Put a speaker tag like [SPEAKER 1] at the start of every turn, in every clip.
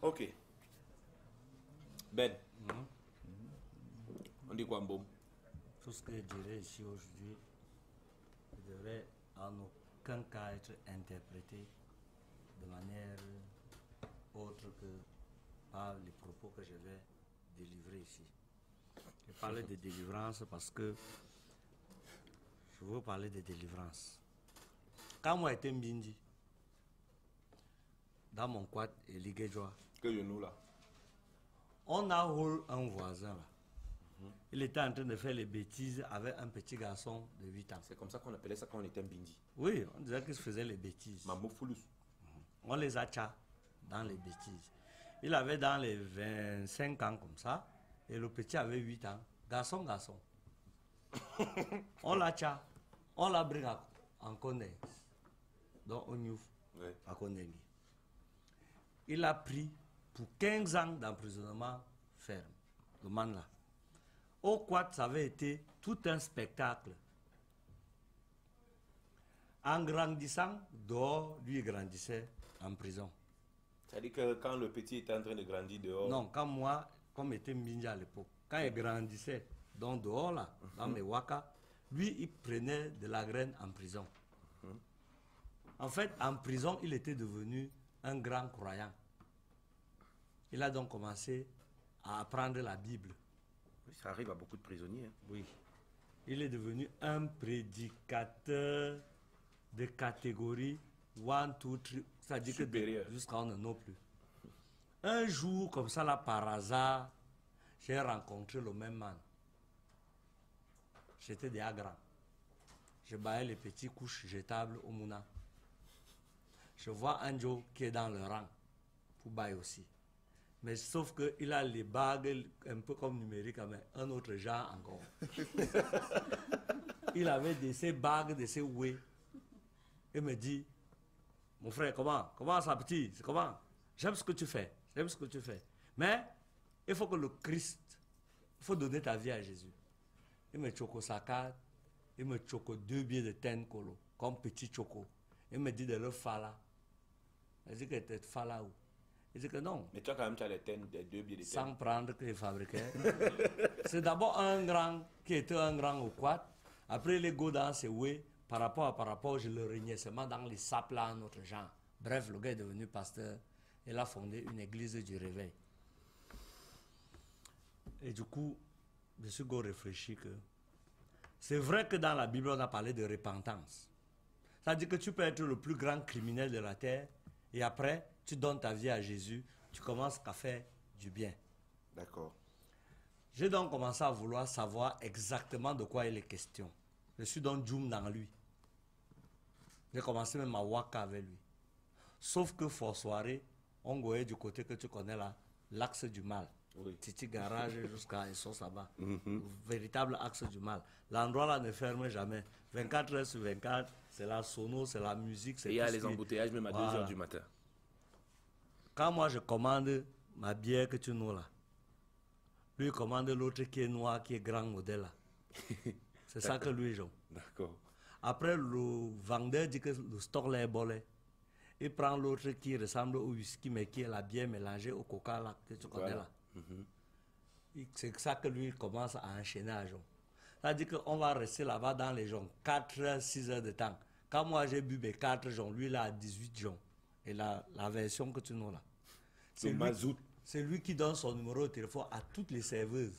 [SPEAKER 1] Ok. Ben. On dit quoi, Mbom?
[SPEAKER 2] Tout ce que je dirais ici aujourd'hui ne devrait en aucun cas être interprété de manière autre que par les propos que je vais délivrer ici. Je parlais de délivrance parce que je veux parler de délivrance. Quand moi j'étais Mbindi, dans mon quad et Liguejoa,
[SPEAKER 1] Que nous là.
[SPEAKER 2] on a eu un voisin là. Il était en train de faire les bêtises avec un petit garçon de 8 ans.
[SPEAKER 1] C'est comme ça qu'on appelait ça quand on était Mbindi.
[SPEAKER 2] Oui, on disait qu'il se faisait les bêtises.
[SPEAKER 1] Mamofoulous.
[SPEAKER 2] On les a tcha dans les bêtises. Il avait dans les 25 ans comme ça, et le petit avait 8 ans. Garçon. On l'a tcha, on l'a pris en Condé, donc on ouvre à Condé. Il a pris pour 15 ans d'emprisonnement ferme, le man là. Au quad, ça avait été tout un spectacle. En grandissant, dehors, lui grandissait en prison.
[SPEAKER 1] C'est-à-dire que quand le petit était en train de grandir dehors...
[SPEAKER 2] Non, quand moi, comme était Mbinja à l'époque, quand il grandissait, donc dehors là, dans mes waka, lui, il prenait de la graine en prison. En fait, en prison, il était devenu un grand croyant. Il a donc commencé à apprendre la Bible.
[SPEAKER 1] Oui, ça arrive à beaucoup de prisonniers. Hein.
[SPEAKER 2] Oui. Il est devenu un prédicateur de catégorie 1, 2, 3, c'est-à-dire que jusqu'à on n'en a plus. Un jour, comme ça, là, par hasard, j'ai rencontré le même man. J'étais déjà grand. Je baillais les petits couches jetables au Mouna. Je vois un Joe qui est dans le rang pour bailler aussi. Mais sauf qu'il a les bagues un peu comme numérique, mais un autre genre encore. Il avait de ces bagues, de ces oués. Il me dit, mon frère, comment ça petit? C'est comment? J'aime ce que tu fais. J'aime ce que tu fais. Mais il faut que le Christ, il faut donner ta vie à Jésus. Il me choco sa carte, il me choco 2 billets de ten colo, comme petit choco. Il me dit de le fala. Il dit que tu es fala où? Il dit que non.
[SPEAKER 1] Mais tu as quand même les ten, des 2 billets de ten.
[SPEAKER 2] Sans prendre que les fabriquaient. C'est d'abord un grand qui était un grand au quad. Après les go dans ses oués, par rapport, je le régnais seulement dans les sapes là, notre genre. Bref, le gars est devenu pasteur. Il a fondé une église du réveil. Et du coup, je suis réfléchi que c'est vrai que dans la Bible, on a parlé de repentance. Ça veut dire que tu peux être le plus grand criminel de la terre et après, tu donnes ta vie à Jésus, tu commences à faire du bien.
[SPEAKER 1] D'accord.
[SPEAKER 2] J'ai donc commencé à vouloir savoir exactement de quoi il est question. Je suis donc Djoum dans lui. J'ai commencé même à waka avec lui. Sauf que fort soirée, on voyait du côté que tu connais là, l'axe du mal.
[SPEAKER 1] Oui.
[SPEAKER 2] Titi garage jusqu'à Essos là-bas. Véritable axe du mal. L'endroit là ne ferme jamais. 24 heures sur 24, c'est la sono, c'est la musique.
[SPEAKER 1] Et il y a les embouteillages même à 2 heures du matin.
[SPEAKER 2] Quand moi je commande ma bière que tu nous là, lui il commande l'autre qui est noir, qui est grand modèle là. C'est ça que lui joue.
[SPEAKER 1] D'accord.
[SPEAKER 2] Après le vendeur dit que le stock là est bolé. Il prend l'autre qui ressemble au whisky mais qui est la bière mélangée au coca là, que tu connais là. C'est ça que lui commence à enchaîner à Jean. C'est-à-dire qu'on va rester là-bas dans les gens 4 heures, 6 heures de temps. Quand moi j'ai bu mes 4 gens, lui il a 18 gens. Et la version que tu nous là. C'est lui qui donne son numéro de téléphone à toutes les serveuses.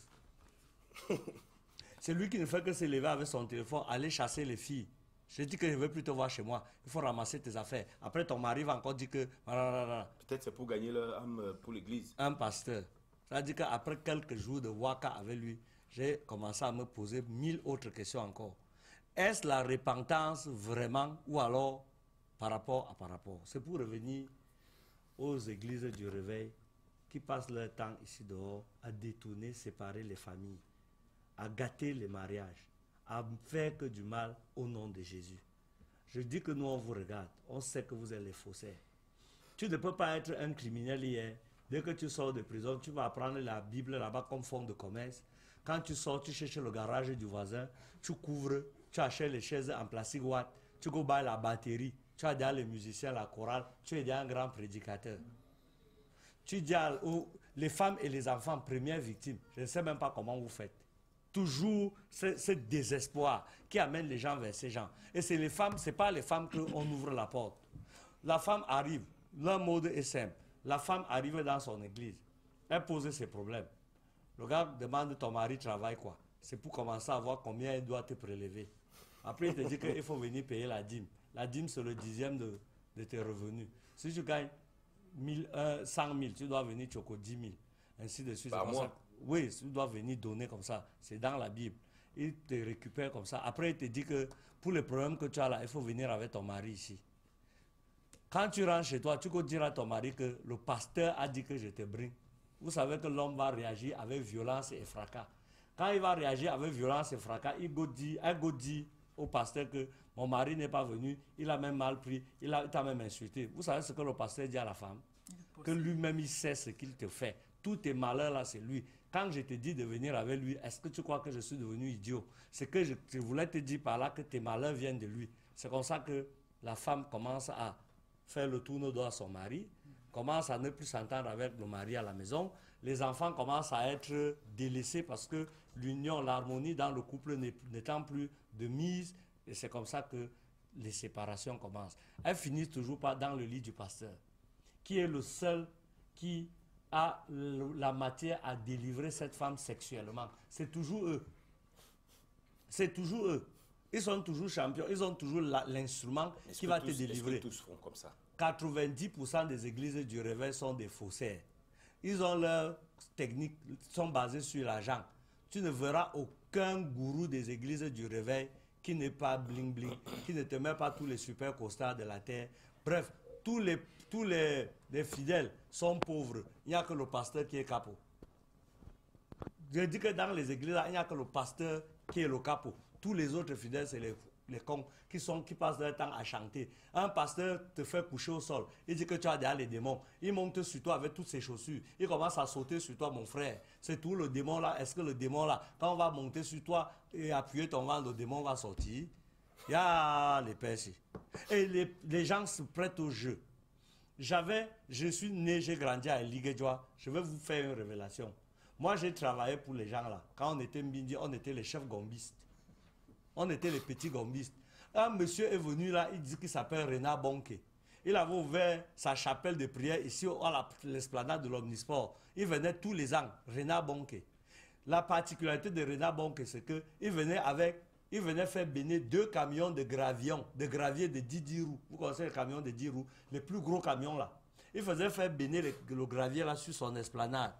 [SPEAKER 2] C'est lui qui ne fait que se lever avec son téléphone, aller chasser les filles. Je dis que je ne veux plus te voir chez moi. Il faut ramasser tes affaires. Après, ton mari va encore dire que...
[SPEAKER 1] Peut-être c'est pour gagner leur âme pour l'église.
[SPEAKER 2] Un pasteur. C'est-à-dire qu'après quelques jours de waka avec lui, j'ai commencé à me poser 1000 autres questions encore. Est-ce la repentance vraiment ou alors par rapport? C'est pour revenir aux églises du réveil qui passent leur temps ici dehors à détourner, séparer les familles, à gâter les mariages, à faire que du mal au nom de Jésus. Je dis que nous, on vous regarde, on sait que vous êtes les faussaires. Tu ne peux pas être un criminel hier. Dès que tu sors de prison, tu vas prendre la Bible là-bas comme fonds de commerce. Quand tu sors, tu cherches le garage du voisin, tu couvres, tu achètes les chaises en plastique watt, tu go buy la batterie, tu as déjà les musiciens, la chorale, tu es déjà un grand prédicateur. tu dis les femmes et les enfants, premières victimes, je ne sais même pas comment vous faites. Toujours ce désespoir qui amène les gens vers ces gens. Et c'est les femmes, ce n'est pas les femmes qu'on ouvre la porte. La femme arrive, leur mode est simple. La femme arrive dans son église, elle pose ses problèmes. Le gars demande, ton mari travaille quoi? C'est pour commencer à voir combien il doit te prélever. Après, il te dit qu'il faut venir payer la dîme. La dîme, c'est le 10e de tes revenus. Si tu gagnes 100 000, tu dois venir choquer 10 000. Ainsi de suite.
[SPEAKER 1] Par mois.
[SPEAKER 2] Oui, tu dois venir donner comme ça. C'est dans la Bible. Il te récupère comme ça. Après, il te dit que pour les problèmes que tu as là, il faut venir avec ton mari ici. Quand tu rentres chez toi, tu peux dire à ton mari que le pasteur a dit que je te brinque. Vous savez que l'homme va réagir avec violence et fracas. Quand il va réagir avec violence et fracas, il dit au pasteur que mon mari n'est pas venu, il a même mal pris, il t'a même insulté. Vous savez ce que le pasteur dit à la femme? Que lui-même, il sait ce qu'il te fait. Tous tes malheurs là, c'est lui. Quand je te dis de venir avec lui, est-ce que tu crois que je suis devenu idiot? C'est que je voulais te dire par là que tes malheurs viennent de lui. C'est comme ça que la femme commence à faire le tourne-dos à son mari, commence à ne plus s'entendre avec le mari à la maison. Les enfants commencent à être délaissés parce que l'union, l'harmonie dans le couple n'étant plus de mise. Et c'est comme ça que les séparations commencent. Elles finissent toujours pas dans le lit du pasteur, qui est le seul qui a la matière à délivrer cette femme sexuellement. C'est toujours eux. C'est toujours eux. Ils sont toujours champions. Ils ont toujours l'instrument qui va te délivrer.
[SPEAKER 1] Est-ce que tous font comme ça?
[SPEAKER 2] 90% des églises du réveil sont des faussaires. Ils ont leur technique, sont basés sur l'argent. Tu ne verras aucun gourou des églises du réveil qui n'est pas bling-bling, qui ne te met pas tous les super costards de la terre. Bref, tous les fidèles sont pauvres. Il n'y a que le pasteur qui est capot. Je dis que dans les églises, il n'y a que le pasteur qui est le capot. Tous les autres fidèles, c'est les cons qui passent leur temps à chanter. Un pasteur te fait coucher au sol. Il dit que tu as déjà les démons. Il monte sur toi avec toutes ses chaussures. Il commence à sauter sur toi, mon frère. C'est tout le démon là. Est-ce que le démon là, quand on va monter sur toi et appuyer ton ventre, le démon va sortir? Il y a les persis. Et les gens se prêtent au jeu. Je suis né, j'ai grandi à Liguéjoa. Je vais vous faire une révélation. Moi, j'ai travaillé pour les gens là. Quand on était Mbindi, on était les chefs gombistes. On était les petits gombistes. Un monsieur est venu là, il dit qu'il s'appelle Renard Bonke. Il avait ouvert sa chapelle de prière ici à l'esplanade de l'Omnisport. Il venait tous les ans, Renard Bonke. La particularité de Renard Bonke, c'est qu'il venait faire bénir 2 camions de gravier de 10 roues. Vous connaissez les camions de 10 roues, les plus gros camions là. Il faisait faire bénir le gravier là sur son esplanade.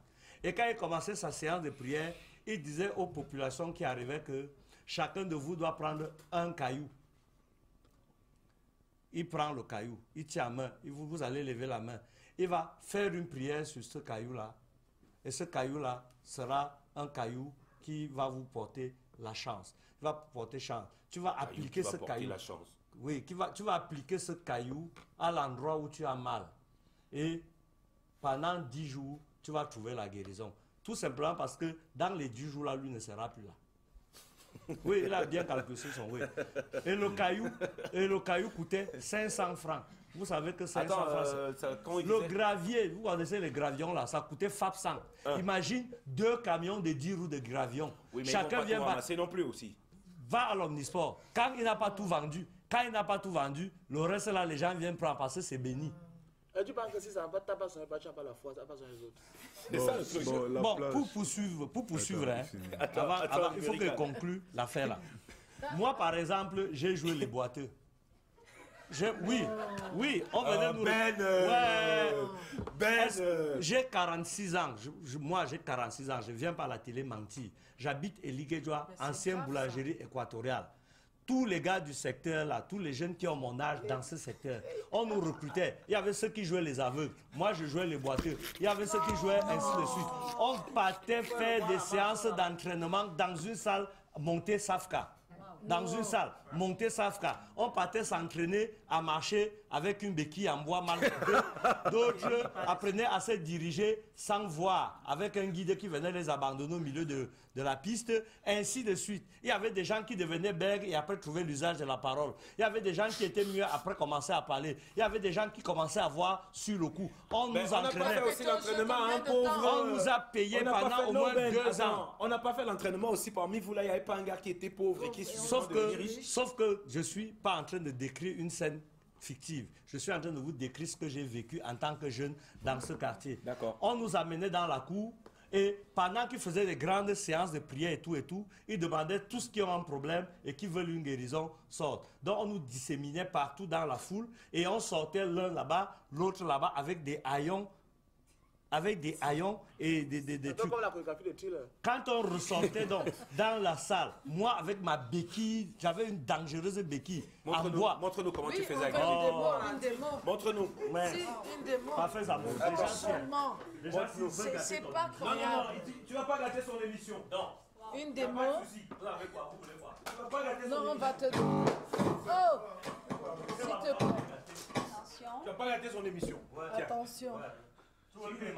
[SPEAKER 2] Et quand il commençait sa séance de prière, il disait aux populations qui arrivaient que chacun de vous doit prendre un caillou. Il prend le caillou, il tient la main, vous allez lever la main. Il va faire une prière sur ce caillou-là. Et ce caillou-là sera un caillou qui va vous porter la chance. Il va porter chance. Tu vas appliquer ce caillou.
[SPEAKER 1] La chance.
[SPEAKER 2] Oui, tu vas appliquer ce caillou à l'endroit où tu as mal. Et pendant 10 jours, tu vas trouver la guérison. Tout simplement parce que dans les 10 jours-là, lui ne sera plus là. Oui, il a bien calculé son oui. Et le caillou coûtait 500 francs. Vous savez que 500 francs, le gravier, vous connaissez les gravions là, ça coûtait FAP 100. Imagine 2 camions de 10 roues de gravions.
[SPEAKER 1] Oui, mais
[SPEAKER 2] chacun vient
[SPEAKER 1] ramasser non plus aussi.
[SPEAKER 2] Va à l'Omnisport. Quand il n'a pas tout vendu, le reste là, les gens viennent prendre parce que c'est béni.
[SPEAKER 3] Et tu penses que si ça va pas sur tu n'as pas la foi, ça va pas sur les autres.
[SPEAKER 1] C'est ça le truc.
[SPEAKER 2] Bon, pour poursuivre, il faut que je conclue l'affaire là. Moi, par exemple, j'ai joué les boiteux. Oui, on venait nous... J'ai 46 ans. Moi, j'ai 46 ans. Je ne viens pas à la télé mentir. J'habite Eligedjoa, ancienne boulangerie équatoriale. Tous les gars du secteur, là, tous les jeunes qui ont mon âge dans ce secteur, on nous recrutait. Il y avait ceux qui jouaient les aveugles. Moi, je jouais les boiteux. Il y avait ceux qui jouaient ainsi de suite. On partait faire des séances d'entraînement dans une salle montée Safka. Dans une salle montée Safka. On partait s'entraîner à marcher avec une béquille en bois mal coupé. D'autres apprenaient à se diriger sans voir, avec un guide qui venait les abandonner au milieu de la piste, ainsi de suite. Il y avait des gens qui devenaient bègues et après trouvaient l'usage de la parole. Il y avait des gens qui étaient mieux après commencer à parler. Il y avait des gens qui commençaient à voir sur le coup. On nous
[SPEAKER 1] On n'a pas
[SPEAKER 2] entraînait.
[SPEAKER 1] fait aussi l'entraînement, hein, pauvre.
[SPEAKER 2] On nous a payé pendant au moins 2 ans.
[SPEAKER 1] On n'a pas fait l'entraînement aussi parmi vous là, il n'y avait pas un gars qui était pauvre et qui est
[SPEAKER 2] Sauf que je ne suis pas en train de décrire une scène fictive. Je suis en train de vous décrire ce que j'ai vécu en tant que jeune dans ce quartier.
[SPEAKER 1] D'accord.
[SPEAKER 2] On nous amenait dans la cour et pendant qu'ils faisaient des grandes séances de prière et tout, ils demandaient tous qui ont un problème et qui veulent une guérison sortent. Donc on nous disséminait partout dans la foule et on sortait l'un là-bas, l'autre là-bas avec des haillons et des trucs.
[SPEAKER 3] Comme la chorégraphie de Thriller.
[SPEAKER 2] Quand on ressortait donc dans la salle, moi avec ma béquille, j'avais une dangereuse béquille en bois.
[SPEAKER 1] Montre-nous comment tu faisais avec
[SPEAKER 4] Une démo.
[SPEAKER 1] Montre-nous.
[SPEAKER 2] Ouais.
[SPEAKER 4] Si, une démo.
[SPEAKER 2] Parfait, ça monte.
[SPEAKER 4] Seulement. C'est pas
[SPEAKER 1] Non,
[SPEAKER 4] croyable.
[SPEAKER 1] tu vas pas gâter son émission. Non.
[SPEAKER 4] Une démo.
[SPEAKER 1] Tu vas pas gâter
[SPEAKER 4] Non,
[SPEAKER 1] son
[SPEAKER 4] on
[SPEAKER 1] émission.
[SPEAKER 4] va te... Oh! S'il te plaît.
[SPEAKER 1] Tu vas pas gâter son émission. Tiens.
[SPEAKER 4] Attention.
[SPEAKER 2] Tu veux qu'elle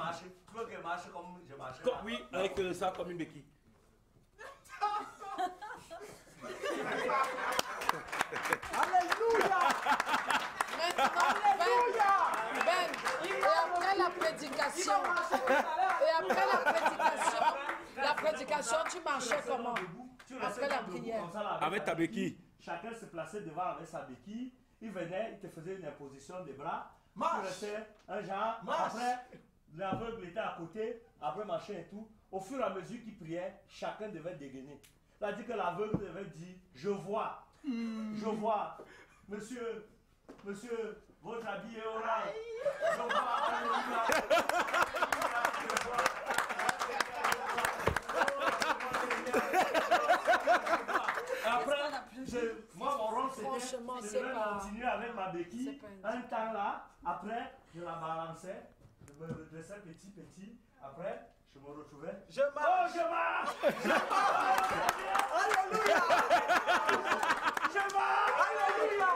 [SPEAKER 2] marche comme je marchais.
[SPEAKER 1] Oui, avec ça comme une béquille.
[SPEAKER 4] Maintenant, Ben, et après la prédication, tu marchais comment? Après la prière.
[SPEAKER 1] Avec ta béquille.
[SPEAKER 2] Chacun se plaçait devant avec sa béquille. Il venait, il te faisait une imposition des bras. Tu restais un genre. Après, l'aveugle était à côté. Après, machin et tout. Au fur et à mesure qu'il priait, chacun devait dégainer. C'est-à-dire que l'aveugle devait dire, je vois. Je vois. Monsieur, votre habit est orange. Je vois. Après, moi, mon rôle,
[SPEAKER 4] Franchement,
[SPEAKER 2] c'était
[SPEAKER 4] c'est
[SPEAKER 2] de
[SPEAKER 4] pas...
[SPEAKER 2] continuer avec ma béquille.
[SPEAKER 4] c'est pas
[SPEAKER 2] Un temps là, après, je la balançais. Je me redressais petit. Après, je me retrouvais.
[SPEAKER 3] Je marche.
[SPEAKER 2] Oh, je marche!
[SPEAKER 3] Alléluia.
[SPEAKER 2] Je marche!
[SPEAKER 3] Alléluia.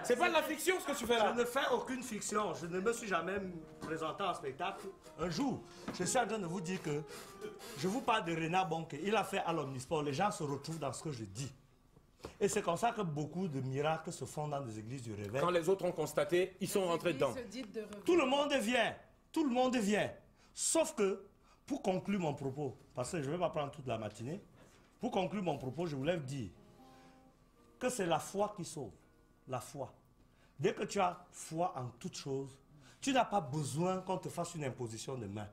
[SPEAKER 1] C'est pas de la fiction ce que tu fais là.
[SPEAKER 2] Je ne fais aucune fiction. Je ne me suis jamais présenté en spectacle. Un jour, je suis en train de vous dire que je vous parle de Renard Bonke. Il a fait à l'Omnisport. Les gens se retrouvent dans ce que je dis. Et c'est comme ça que beaucoup de miracles se font dans des églises du réveil.
[SPEAKER 1] Quand les autres ont constaté, ils sont rentrés dedans.
[SPEAKER 2] Tout le monde vient. Tout le monde vient. Sauf que, pour conclure mon propos, parce que je ne vais pas prendre toute la matinée, pour conclure mon propos, je voulais dire que c'est la foi qui sauve. La foi. Dès que tu as foi en toute chose, tu n'as pas besoin qu'on te fasse une imposition de main.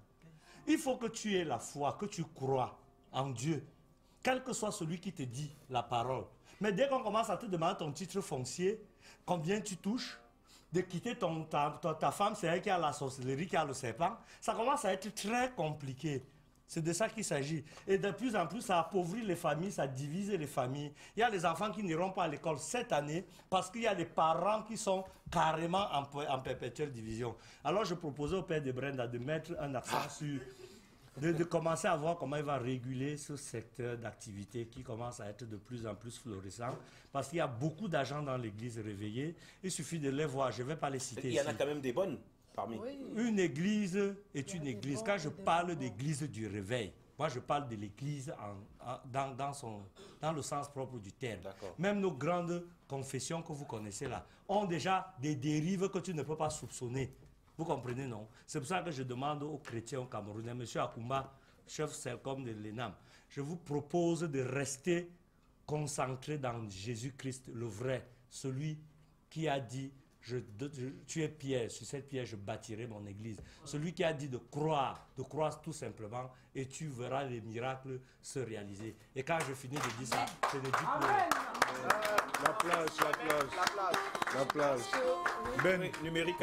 [SPEAKER 2] Il faut que tu aies la foi, que tu crois en Dieu, quel que soit celui qui te dit la parole. Mais dès qu'on commence à te demander ton titre foncier, combien tu touches, de quitter ta femme, c'est elle qui a la sorcellerie, qui a le serpent, ça commence à être très compliqué. C'est de ça qu'il s'agit. Et de plus en plus, ça appauvrit les familles, ça divise les familles. Il y a des enfants qui n'iront pas à l'école cette année parce qu'il y a des parents qui sont carrément en perpétuelle division. Alors je proposais au père de Brenda de mettre un accent sur... De commencer à voir comment il va réguler ce secteur d'activité qui commence à être de plus en plus florissant. Parce qu'il y a beaucoup d'agents dans l'église réveillée. Il suffit de les voir. Je ne vais pas les citer
[SPEAKER 1] Il y en
[SPEAKER 2] ici.
[SPEAKER 1] a quand même des bonnes parmi.
[SPEAKER 4] Oui.
[SPEAKER 2] Une église est une église. Quand je parle d'église du réveil, moi je parle de l'église dans le sens propre du terme.
[SPEAKER 1] D'accord.
[SPEAKER 2] Même nos grandes confessions que vous connaissez là ont déjà des dérives que tu ne peux pas soupçonner. Vous comprenez, non? C'est pour ça que je demande aux chrétiens au Cameroun, M. Akoumba, chef CELCOM de l'ENAM, je vous propose de rester concentré dans Jésus-Christ, le vrai, celui qui a dit, tu es pierre, sur cette pierre je bâtirai mon église. Celui qui a dit de croire tout simplement, et tu verras les miracles se réaliser. Et quand je finis de dire ça, je ne dis plus.
[SPEAKER 5] La plage. Ben,
[SPEAKER 1] Numérique.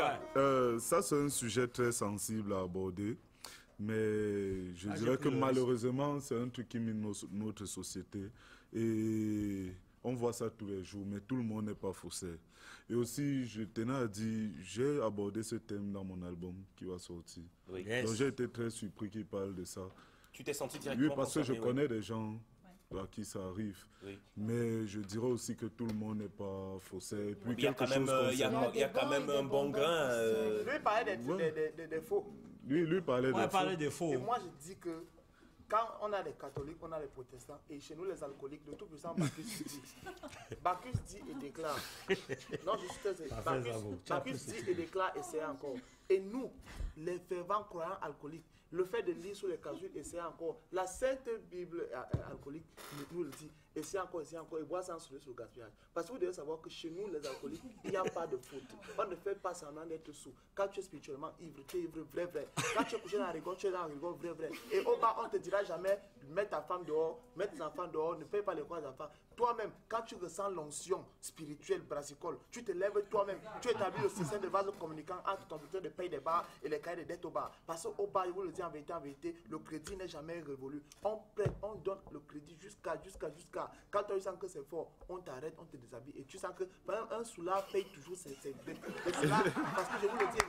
[SPEAKER 5] ça c'est un sujet très sensible à aborder, mais je dirais que malheureusement c'est un truc qui mine notre société et on voit ça tous les jours, mais tout le monde n'est pas faussaire. Et aussi, je tenais à dire, j'ai abordé ce thème dans mon album qui va sortir.
[SPEAKER 1] Oui.
[SPEAKER 2] Yes.
[SPEAKER 5] Donc j'ai été très surpris qu'il parle de ça.
[SPEAKER 1] Tu t'es senti directement
[SPEAKER 5] Oui, parce que je
[SPEAKER 1] concerné,
[SPEAKER 5] connais des gens à qui ça arrive.
[SPEAKER 1] Oui.
[SPEAKER 5] Mais je dirais aussi que tout le monde n'est pas faussé. Puis
[SPEAKER 1] Il y a quand même, il y a quand même un bon grain.
[SPEAKER 3] Lui, il parlait des faux.
[SPEAKER 5] Lui parlait
[SPEAKER 2] Ouais,
[SPEAKER 5] des
[SPEAKER 2] parler
[SPEAKER 5] faux.
[SPEAKER 2] des faux.
[SPEAKER 3] Et moi, je dis que quand on a les catholiques, on a les protestants, et chez nous, les alcooliques, le tout-puissant Bacchus dit. Bacchus dit et déclare. Non, je suis Bacchus dit et déclare et c'est encore. Et nous, les fervents croyants alcooliques, le fait de lire sur les casules, et c'est encore. La Sainte Bible alcoolique nous le dit. Et c'est encore, et boire sans soulever sur le gaspillage. Parce que vous devez savoir que chez nous, les alcooliques, il n'y a pas de faute. On ne fait pas semblant d'être sous. Quand tu es spirituellement ivre, tu es ivre vrai. Quand tu es couché dans la rigole, tu es dans la rigole vrai. Et au bas, on ne te dira jamais de mettre ta femme dehors, mettre tes enfants dehors, ne paye pas les croix des enfants. Toi-même, quand tu ressens l'onction spirituelle, brassicole, tu te lèves toi-même, tu établis le système de vase communicant entre ton bulletin de paye des bars et les cahiers de dette au bar. Parce qu'au bar, je vous le dis en vérité, le crédit n'est jamais révolu. On prête, on donne le crédit jusqu'à. Quand tu sens que c'est fort, on t'arrête, on te déshabille. Et tu sens que, par exemple, un soulard paye toujours ses dettes. Parce que je vous le dis